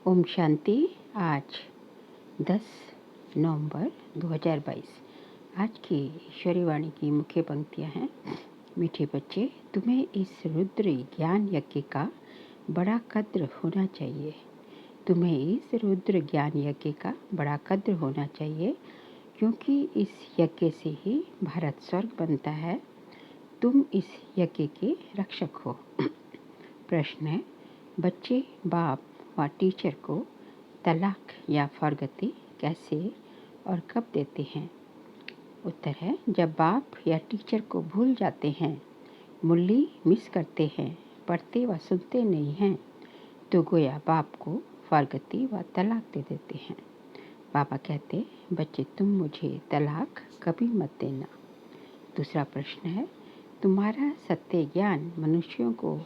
ओम शांति। आज 10 नवंबर 2022। आज की ईश्वरी वाणी की मुख्य पंक्तियाँ हैं। मीठे बच्चे, तुम्हें इस रुद्र ज्ञान यज्ञ का बड़ा कद्र होना चाहिए। तुम्हें इस रुद्र ज्ञान यज्ञ का बड़ा कद्र होना चाहिए, क्योंकि इस यज्ञ से ही भारत स्वर्ग बनता है। तुम इस यज्ञ के रक्षक हो। प्रश्न है, बच्चे बाप व टीचर को तलाक या फरगती कैसे और कब देते हैं? उत्तर है, जब बाप या टीचर को भूल जाते हैं, मुरली मिस करते हैं, पढ़ते व सुनते नहीं हैं, तो गोया बाप को फरगती व तलाक दे देते हैं। बाबा कहते, बच्चे तुम मुझे तलाक कभी मत देना। दूसरा प्रश्न है, तुम्हारा सत्य ज्ञान मनुष्यों को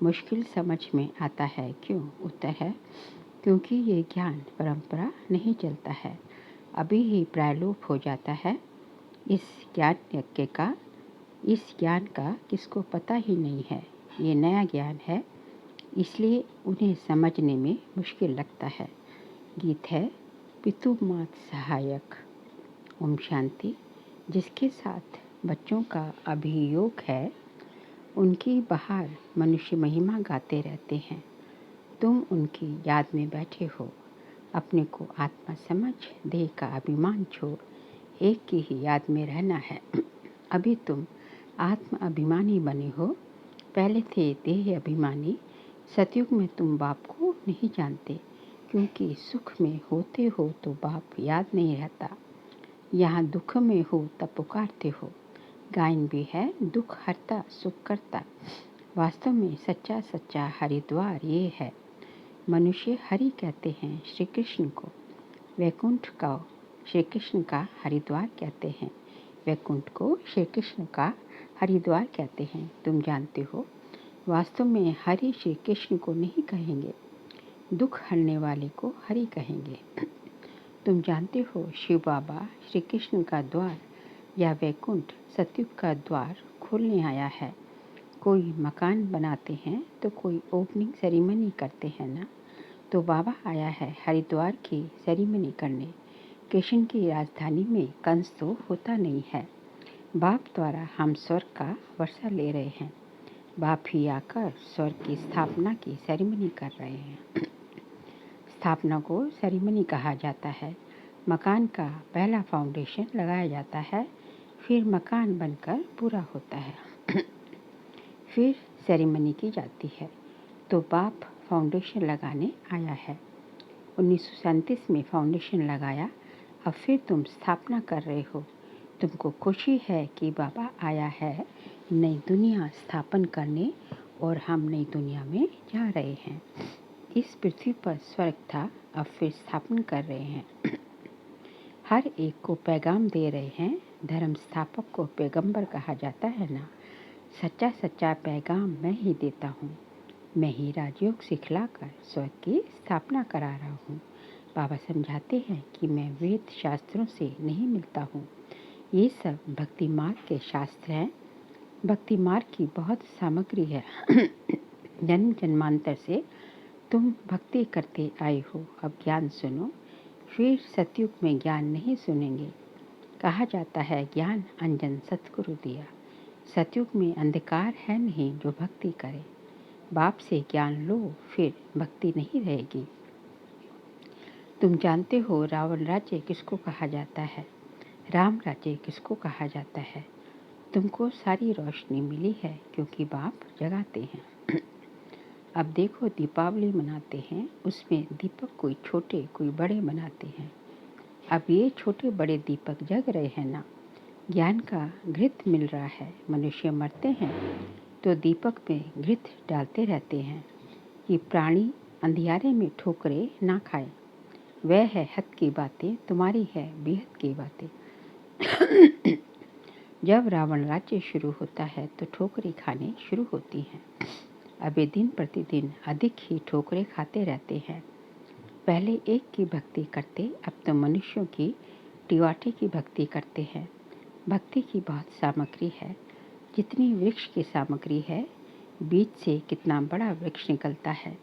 मुश्किल समझ में आता है, क्यों? उत्तर है, क्योंकि ये ज्ञान परंपरा नहीं चलता है, अभी ही प्रायलोप हो जाता है। इस ज्ञान का किसको पता ही नहीं है। ये नया ज्ञान है, इसलिए उन्हें समझने में मुश्किल लगता है। गीत है, पितु मात सहायक। ओम शांति। जिसके साथ बच्चों का अभियोग है, उनकी बाहर मनुष्य महिमा गाते रहते हैं। तुम उनकी याद में बैठे हो। अपने को आत्मा समझ, देह का अभिमान छोड़, एक की ही याद में रहना है। अभी तुम आत्म अभिमानी बने हो, पहले थे देह अभिमानी। सतयुग में तुम बाप को नहीं जानते, क्योंकि सुख में होते हो तो बाप याद नहीं रहता। यहाँ दुख में हो तब पुकारते हो। गायन भी है, दुख हरता सुख करता। वास्तव में सच्चा सच्चा हरिद्वार ये है। मनुष्य हरि कहते हैं श्री कृष्ण को। वैकुंठ का श्री कृष्ण का हरिद्वार कहते हैं। वैकुंठ को श्री कृष्ण का हरिद्वार कहते हैं। तुम जानते हो, वास्तव में हरि श्री कृष्ण को नहीं कहेंगे, दुख हरने वाले को हरि कहेंगे। तुम जानते हो, शिव बाबा श्री कृष्ण का द्वार या वैकुंठ सतयुग का द्वार खोलने आया है। कोई मकान बनाते हैं तो कोई ओपनिंग सेरेमनी करते हैं ना, तो बाबा आया है हरिद्वार की सेरेमनी करने। कृष्ण की राजधानी में कंस तो होता नहीं है। बाप द्वारा हम स्वर्ग का वर्षा ले रहे हैं। बाप ही आकर स्वर्ग की स्थापना की सेरेमनी कर रहे हैं। स्थापना को सेरेमनी कहा जाता है। मकान का पहला फाउंडेशन लगाया जाता है, फिर मकान बनकर पूरा होता है, फिर सेरेमनी की जाती है। तो बाप फाउंडेशन लगाने आया है। 1937 में फाउंडेशन लगाया, अब फिर तुम स्थापना कर रहे हो। तुमको खुशी है कि बाबा आया है नई दुनिया स्थापन करने, और हम नई दुनिया में जा रहे हैं। इस पृथ्वी पर स्वर्ग था, अब फिर स्थापन कर रहे हैं। हर एक को पैगाम दे रहे हैं। धर्म स्थापक को पैगंबर कहा जाता है ना। सच्चा सच्चा पैगाम मैं ही देता हूँ। मैं ही राजयोग सिखलाकर स्वर्ग की स्थापना करा रहा हूँ। बाबा समझाते हैं कि मैं वेद शास्त्रों से नहीं मिलता हूँ। ये सब भक्ति मार्ग के शास्त्र हैं। भक्ति मार्ग की बहुत सामग्री है। जन्म जन्मांतर से तुम भक्ति करते आए हो। अब ज्ञान सुनो, फिर सतयुग में ज्ञान नहीं सुनेंगे। कहा जाता है ज्ञान अंजन सतगुरु दिया। सतयुग में अंधकार है नहीं जो भक्ति करे। बाप से ज्ञान लो, फिर भक्ति नहीं रहेगी। तुम जानते हो रावण राज्य किसको कहा जाता है, राम राज्य किसको कहा जाता है। तुमको सारी रोशनी मिली है, क्योंकि बाप जगाते हैं। अब देखो, दीपावली मनाते हैं, उसमें दीपक कोई छोटे कोई बड़े बनाते हैं। अब ये छोटे बड़े दीपक जग रहे हैं ना। ज्ञान का घृत मिल रहा है। मनुष्य मरते हैं तो दीपक में घृत डालते रहते हैं कि प्राणी अंधियारे में ठोकरे ना खाए। वह है हद की बातें, तुम्हारी है बेहद की बातें। जब रावण राज्य शुरू होता है तो ठोकरे खाने शुरू होती हैं। अब ये दिन प्रतिदिन अधिक ही ठोकरे खाते रहते हैं। पहले एक की भक्ति करते, अब तो मनुष्यों की टिवाटे की भक्ति करते हैं। भक्ति की बहुत सामग्री है। जितनी वृक्ष की सामग्री है, बीज से कितना बड़ा वृक्ष निकलता है,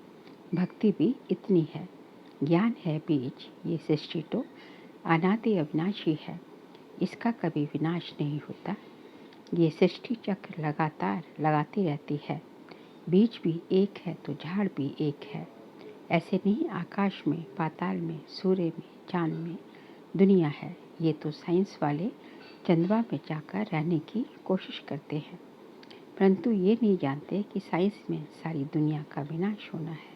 भक्ति भी इतनी है। ज्ञान है बीज, ये सृष्टि तो अनादि अविनाशी है, इसका कभी विनाश नहीं होता। ये सृष्टि चक्र लगातार लगाती रहती है। बीज भी एक है तो झाड़ भी एक है। ऐसे नहीं आकाश में, पाताल में, सूर्य में, चांद में दुनिया है। ये तो साइंस वाले चंद्रमा में जाकर रहने की कोशिश करते हैं, परंतु ये नहीं जानते कि साइंस में सारी दुनिया का विनाश होना है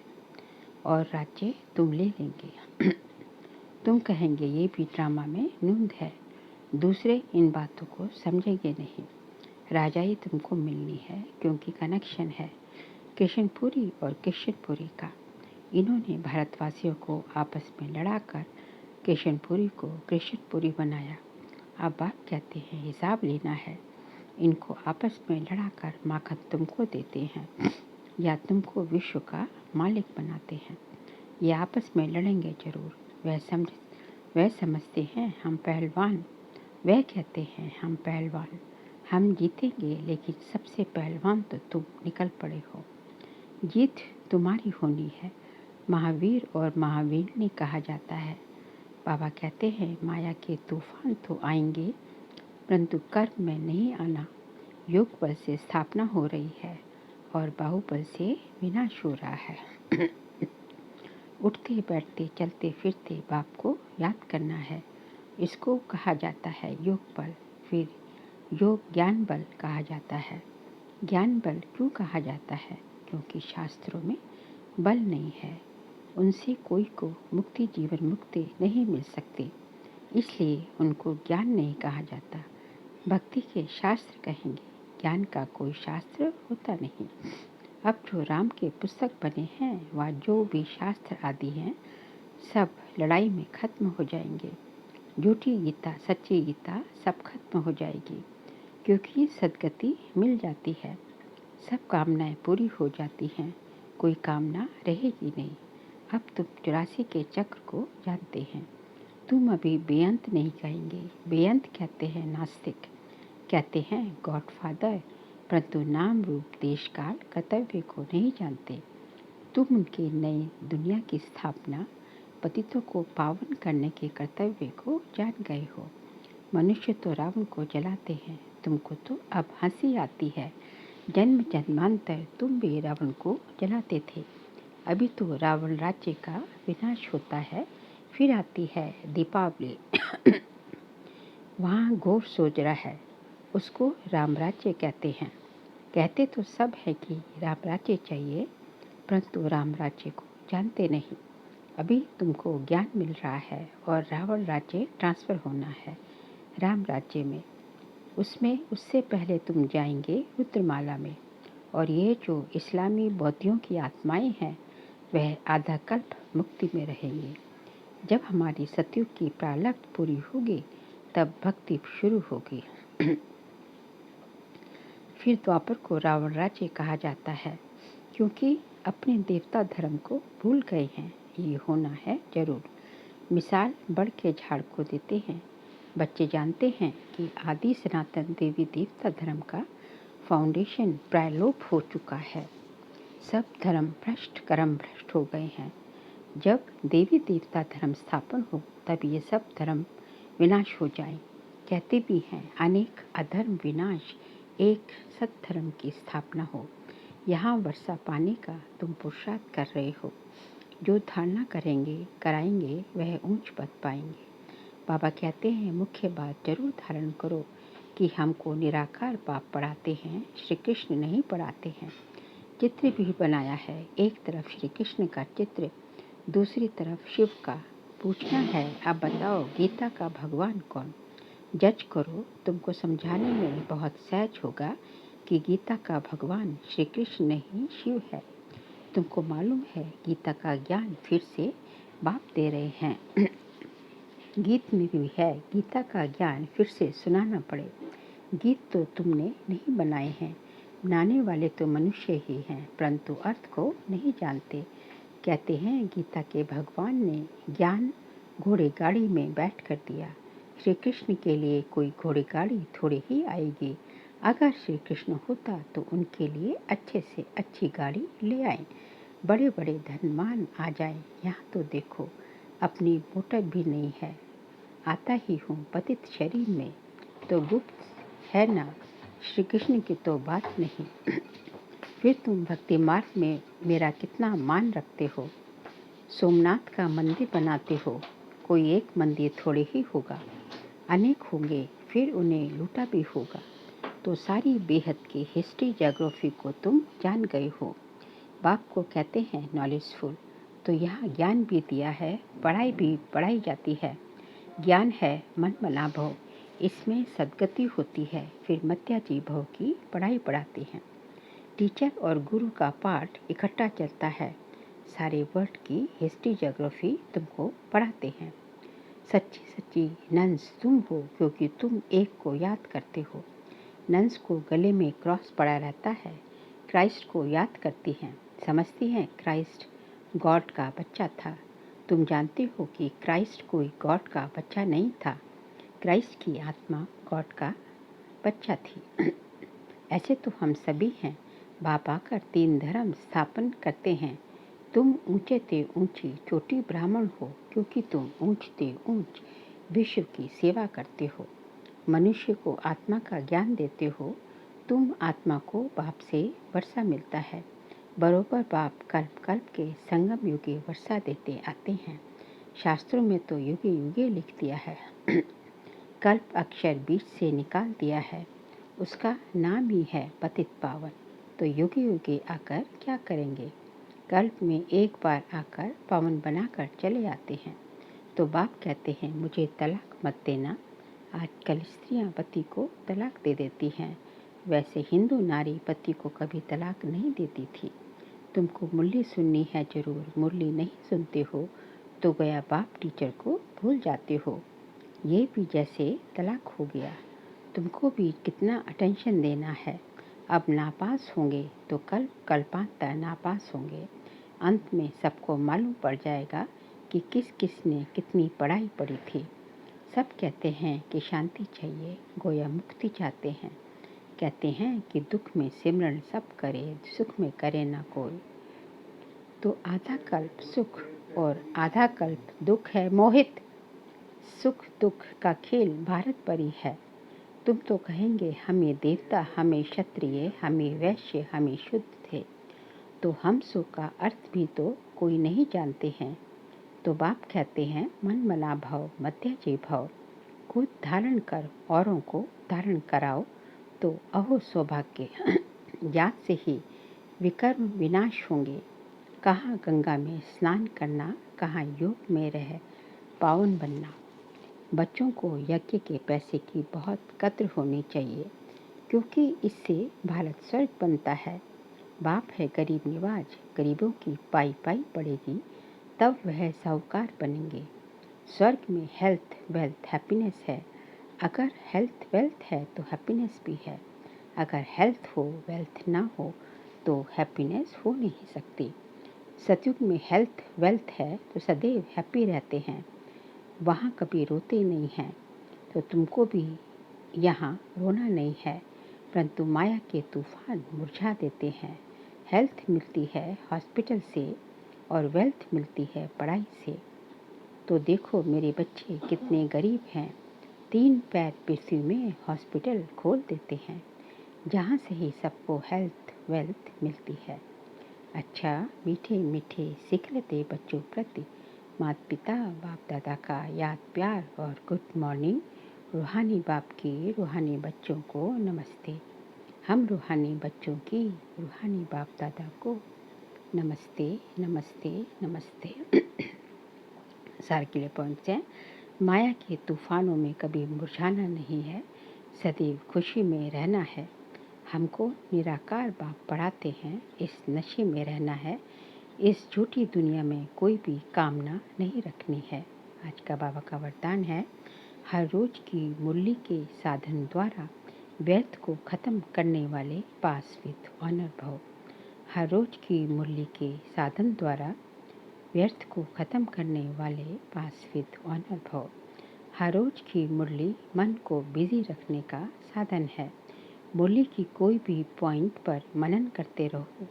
और राज्य तुम ले लेंगे। तुम कहेंगे ये भी ड्रामा में नूंद है, दूसरे इन बातों को समझेंगे नहीं। राजाई तुमको मिलनी है क्योंकि कनेक्शन है किशनपुरी और किशनपुरी का। इन्होंने भारतवासियों को आपस में लड़ाकर किशनपुरी को कृष्णपुरी बनाया। अब बाप कहते हैं हिसाब लेना है। इनको आपस में लड़ाकर माखन तुमको देते हैं या तुमको विश्व का मालिक बनाते हैं। ये आपस में लड़ेंगे जरूर। वह समझते हैं हम पहलवान, वह कहते हैं हम पहलवान, हम जीतेंगे, लेकिन सबसे पहलवान तो तुम निकल पड़े हो। जीत तुम्हारी होनी है, महावीर और महावीर ने कहा जाता है। बाबा कहते हैं माया के तूफान तो आएंगे, परंतु कर्म में नहीं आना। योग बल से स्थापना हो रही है और बाहुबल से विनाश हो रहा है। उठते बैठते चलते फिरते बाप को याद करना है। इसको कहा जाता है योग बल। फिर योग ज्ञान बल कहा जाता है। ज्ञान बल क्यों कहा जाता है? क्योंकि शास्त्रों में बल नहीं है, उनसे कोई को मुक्ति जीवन मुक्ति नहीं मिल सकती, इसलिए उनको ज्ञान नहीं कहा जाता। भक्ति के शास्त्र कहेंगे, ज्ञान का कोई शास्त्र होता नहीं। अब जो राम के पुस्तक बने हैं वह जो भी शास्त्र आदि हैं सब लड़ाई में खत्म हो जाएंगे। झूठी गीता सच्ची गीता सब खत्म हो जाएगी, क्योंकि सदगति मिल जाती है। सब कामनाएं पूरी हो जाती हैं, कोई कामना रहेगी नहीं। अब तुम 84 के चक्र को जानते हैं। तुम अभी बेअंत नहीं कहेंगे। बेअंत कहते हैं नास्तिक, कहते हैं गॉडफादर, परंतु नाम रूप देश काल कर्तव्य को नहीं जानते। तुम उनके नए दुनिया की स्थापना पतितों को पावन करने के कर्तव्य को जान गए हो। मनुष्य तो रावण को जलाते हैं, तुमको तो अब हंसी आती है। जन्म जन्मांतर तुम भी रावण को जलाते थे। अभी तो रावण राज्य का विनाश होता है, फिर आती है दीपावली। वहाँ घोर सोजरा है, उसको राम राज्य कहते हैं। कहते तो सब है कि राम राज्य चाहिए, परंतु राम राज्य को जानते नहीं। अभी तुमको ज्ञान मिल रहा है और रावण राज्य ट्रांसफ़र होना है राम राज्य में। उसमें उससे पहले तुम जाएंगे रुद्रमाला में। और ये जो इस्लामी बौद्धियों की आत्माएं हैं वह आधा कल्प मुक्ति में रहेंगे। जब हमारी सतयुग की प्रारब्ध पूरी होगी तब भक्ति शुरू होगी। फिर द्वापर को रावण राज्य कहा जाता है, क्योंकि अपने देवता धर्म को भूल गए हैं। ये होना है जरूर। मिसाल बड़ के झाड़ को देते हैं। बच्चे जानते हैं कि आदि सनातन देवी देवता धर्म का फाउंडेशन प्रायलोप हो चुका है। सब धर्म भ्रष्ट कर्म भ्रष्ट हो गए हैं। जब देवी देवता धर्म स्थापन हो तब ये सब धर्म विनाश हो जाए। कहते भी हैं अनेक अधर्म विनाश, एक सत्धर्म की स्थापना हो। यहाँ वर्षा पानी का तुम पुरुषार्थ कर रहे हो। जो धारणा करेंगे कराएंगे वह ऊंच पद पाएंगे। बाबा कहते हैं मुख्य बात जरूर धारण करो कि हमको निराकार बाप पढ़ाते हैं, श्री कृष्ण नहीं पढ़ाते हैं। चित्र भी बनाया है, एक तरफ श्री कृष्ण का चित्र, दूसरी तरफ शिव का। पूछना है अब बताओ गीता का भगवान कौन? जज करो, तुमको समझाने में बहुत सहज होगा कि गीता का भगवान श्री कृष्ण नहीं शिव है। तुमको मालूम है गीता का ज्ञान फिर से बाप दे रहे हैं। गीत में भी है गीता का ज्ञान फिर से सुनाना पड़े। गीत तो तुमने नहीं बनाए हैं, बनाने वाले तो मनुष्य ही हैं, परंतु अर्थ को नहीं जानते। कहते हैं गीता के भगवान ने ज्ञान घोड़े गाड़ी में बैठ कर दिया। श्री कृष्ण के लिए कोई घोड़े गाड़ी थोड़ी ही आएगी। अगर श्री कृष्ण होता तो उनके लिए अच्छे से अच्छी गाड़ी ले आए। बड़े बड़े धनवान आ जाएं, यहाँ तो देखो अपनी मोटर भी नहीं है। आता ही हूँ पतित शरीर में, तो गुप्त है ना श्री कृष्ण की तो बात नहीं। फिर तुम भक्ति मार्ग में मेरा कितना मान रखते हो। सोमनाथ का मंदिर बनाते हो, कोई एक मंदिर थोड़े ही होगा, अनेक होंगे, फिर उन्हें लूटा भी होगा। तो सारी बेहद की हिस्ट्री ज्योग्राफी को तुम जान गए हो। बाप को कहते हैं नॉलेजफुल, तो यहाँ ज्ञान भी दिया है, पढ़ाई भी पढ़ाई जाती है। ज्ञान है मन मना भव, इसमें सदगति होती है। फिर मत्याजी भव की पढ़ाई पढ़ाते हैं। टीचर और गुरु का पाठ इकट्ठा चलता है। सारे वर्ल्ड की हिस्ट्री ज्योग्राफी तुमको पढ़ाते हैं। सच्ची सच्ची नंस तुम हो, क्योंकि तुम एक को याद करते हो। नंस को गले में क्रॉस पड़ा रहता है, क्राइस्ट को याद करती हैं, समझती हैं क्राइस्ट गॉड का बच्चा था। तुम जानते हो कि क्राइस्ट कोई गॉड का बच्चा नहीं था, क्राइस्ट की आत्मा गॉड का बच्चा थी। ऐसे तो हम सभी हैं। बाप आकर 3 धर्म स्थापन करते हैं। तुम ऊंचे ते ऊंची चोटी ब्राह्मण हो, क्योंकि तुम ऊंच ते ऊंच विश्व की सेवा करते हो। मनुष्य को आत्मा का ज्ञान देते हो। तुम आत्मा को बाप से वर्षा मिलता है। बरोबर बाप कल्प कल्प के संगम युगे वर्षा देते आते हैं। शास्त्रों में तो युगे युगे लिख दिया है। कल्प अक्षर बीच से निकाल दिया है, उसका नाम ही है पतित पावन। तो युगे युगे आकर क्या करेंगे। कल्प में एक बार आकर पावन बनाकर चले आते हैं। तो बाप कहते हैं मुझे तलाक मत देना। आजकल स्त्रियां पति को तलाक दे देती हैं, वैसे हिंदू नारी पति को कभी तलाक नहीं देती थी। तुमको मुरली सुननी है जरूर, मुरली नहीं सुनते हो तो गया बाप टीचर को भूल जाते हो। ये भी जैसे तलाक हो गया। तुमको भी कितना अटेंशन देना है। अब नापास होंगे तो कल कल्पांतर नापास होंगे। अंत में सबको मालूम पड़ जाएगा कि किस किस ने कितनी पढ़ाई पढ़ी थी। सब कहते हैं कि शांति चाहिए, गोया मुक्ति चाहते हैं। कहते हैं कि दुख में सिमरन सब करे, सुख में करे ना कोई। तो आधा कल्प सुख और आधा कल्प दुख है मोहित। सुख दुख का खेल भारत पर ही है। तुम तो कहेंगे हमें देवता, हमें क्षत्रिय, हमें वैश्य, हमें शुद्ध थे। तो हम सुख का अर्थ भी तो कोई नहीं जानते हैं। तो बाप कहते हैं मन मना भव मध्याजी भव, खुद धारण कर औरों को धारण कराओ। तो अहो सौभाग्य याद से ही विकर्म विनाश होंगे। कहाँ गंगा में स्नान करना, कहाँ योग में रह पावन बनना। बच्चों को यज्ञ के पैसे की बहुत कद्र होनी चाहिए, क्योंकि इससे भारत स्वर्ग बनता है। बाप है गरीब निवाज, गरीबों की पाई पाई पड़ेगी, तब वह साहूकार बनेंगे। स्वर्ग में हेल्थ वेल्थ हैप्पीनेस है। अगर हेल्थ वेल्थ है तो हैप्पीनेस भी है। अगर हेल्थ हो वेल्थ ना हो तो हैप्पीनेस हो नहीं सकती। सतयुग में हेल्थ वेल्थ है तो सदैव हैप्पी रहते हैं, वहाँ कभी रोते नहीं हैं। तो तुमको भी यहाँ रोना नहीं है, परंतु माया के तूफान मुरझा देते हैं। हेल्थ मिलती है हॉस्पिटल से और वेल्थ मिलती है पढ़ाई से। तो देखो मेरे बच्चे कितने गरीब हैं, 3 पैर पृथ्वी में हॉस्पिटल खोल देते हैं, जहाँ से ही सबको हेल्थ वेल्थ मिलती है। अच्छा मीठे मीठे सीख लेते बच्चों प्रति माता पिता बाप दादा का याद प्यार और गुड मॉर्निंग। रूहानी बाप की रूहानी बच्चों को नमस्ते। हम रूहानी बच्चों की रूहानी बाप दादा को नमस्ते नमस्ते नमस्ते। सार के लिए पॉइंट्स हैं। माया के तूफानों में कभी मुरझाना नहीं है, सदैव खुशी में रहना है। हमको निराकार बाप पढ़ाते हैं, इस नशे में रहना है। इस झूठी दुनिया में कोई भी कामना नहीं रखनी है। आज का बाबा का वरदान है, हर रोज की मुरली के साधन द्वारा व्यर्थ को खत्म करने वाले पास विद ऑनर भव। हर रोज की मुरली के साधन द्वारा व्यर्थ को खत्म करने वाले पास विद ऑनर भव। हर रोज की मुरली मन को बिजी रखने का साधन है। मुरली की कोई भी पॉइंट पर मनन करते रहो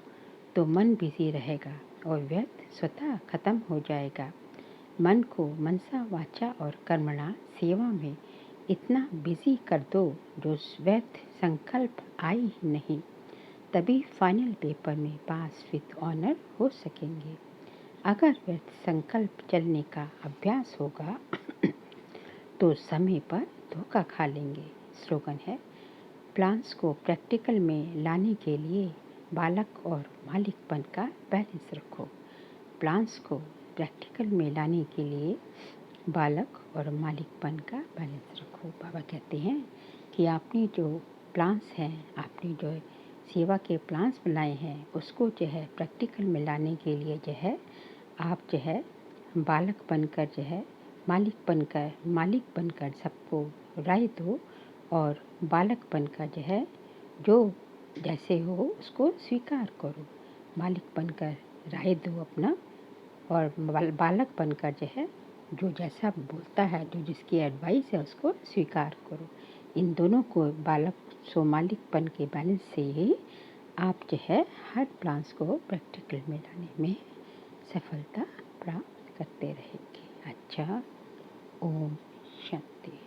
तो मन बिजी रहेगा। और व्यर्थ स्वतः खत्म हो जाएगा। मन को मनसा वाचा और कर्मणा सेवा में इतना बिजी कर दो जो व्यर्थ संकल्प आए ही नहीं, तभी फाइनल पेपर में पास विद ऑनर हो सकेंगे। अगर व्यर्थ संकल्प चलने का अभ्यास होगा तो समय पर धोखा खा लेंगे। स्लोगन है, प्लान्स को प्रैक्टिकल में लाने के लिए बालक और मालिकपन का बैलेंस रखो। प्लान्स को प्रैक्टिकल में लाने के लिए बालक और मालिकपन का बैलेंस रखो। बाबा कहते हैं कि आपने जो प्लान्स हैं, आपने जो सेवा के प्लान्स बनाए हैं, उसको जो है प्रैक्टिकल में लाने के लिए जो है आप जो है बालक बनकर जो है मालिक बनकर सबको राय दो और बालक बनकर जो है जो जैसे हो उसको स्वीकार करो। मालिक बनकर राय दो अपना और बालक बनकर जो है जो जैसा बोलता है, जो जिसकी एडवाइस है उसको स्वीकार करो। इन दोनों को बालक सो मालिकपन के बैलेंस से ही आप जो है हर प्लान्स को प्रैक्टिकल में लाने में सफलता प्राप्त करते रहेंगे। अच्छा, ओम शांति।